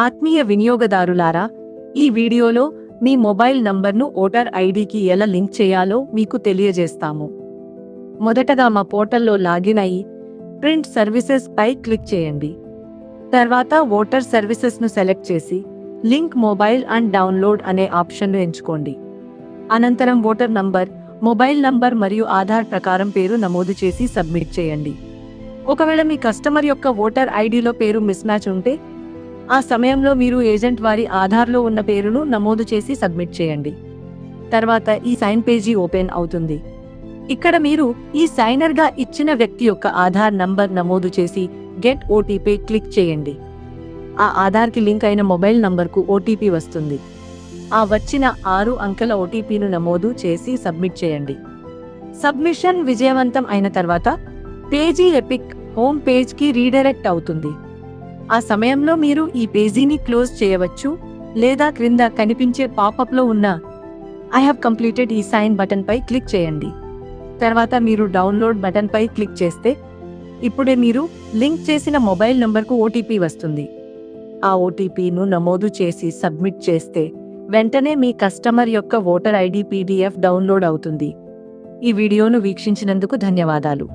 ఆత్మీయ వినియోగదారులారా, ఈ వీడియోలో మీ మొబైల్ నంబర్ను ఓటర్ ఐడికి ఎలా లింక్ చేయాలో మీకు తెలియజేస్తాము. మొదటగా మా పోర్టల్లో లాగిన్ అయ్యి ప్రింట్ సర్వీసెస్ పై క్లిక్ చేయండి. తర్వాత ఓటర్ సర్వీసెస్ను సెలెక్ట్ చేసి లింక్ మొబైల్ అండ్ డౌన్లోడ్ అనే ఆప్షన్ను ఎంచుకోండి. అనంతరం ఓటర్ నంబర్, మొబైల్ నంబర్ మరియు ఆధార్ ప్రకారం పేరు నమోదు చేసి సబ్మిట్ చేయండి. ఒకవేళ మీ కస్టమర్ యొక్క ఓటర్ ఐడిలో పేరు మిస్ మ్యాచ్ ఉంటే ఆ సమయంలో మీరు ఏజెంట్ వారి ఆధార్లో ఉన్న పేరును నమోదు చేసి సబ్మిట్ చేయండి. తర్వాత ఈ సైన్ పేజీ ఓపెన్ అవుతుంది. ఇక్కడ మీరు ఈ సైనర్గా ఇచ్చిన వ్యక్తి యొక్క ఆధార్ నంబర్ నమోదు చేసి గెట్ ఓటీపీ క్లిక్ చేయండి. ఆ ఆధార్కి లింక్ అయిన మొబైల్ నంబర్కు ఓటీపీ వస్తుంది. ఆ వచ్చిన 6 అంకెల ఓటీపీను నమోదు చేసి సబ్మిట్ చేయండి. సబ్మిషన్ విజయవంతం అయిన తర్వాత పేజీ ఎపిక్ హోమ్ పేజ్కి రీడైరెక్ట్ అవుతుంది. ఆ సమయంలో మీరు ఈ పేజీని క్లోజ్ చేయవచ్చు లేదా క్రింద కనిపించే పాపప్లో ఉన్న ఐ హావ్ కంప్లీటెడ్ ఈ సైన్ బటన్ పై క్లిక్ చేయండి. తర్వాత మీరు డౌన్లోడ్ బటన్ పై క్లిక్ చేస్తే ఇప్పుడే మీరు లింక్ చేసిన మొబైల్ నంబర్కు ఓటీపీ వస్తుంది. ఆ ఓటీపీను నమోదు చేసి సబ్మిట్ చేస్తే వెంటనే మీ కస్టమర్ యొక్క ఓటర్ ఐడి పీడీఎఫ్ డౌన్లోడ్ అవుతుంది. ఈ వీడియోను వీక్షించినందుకు ధన్యవాదాలు.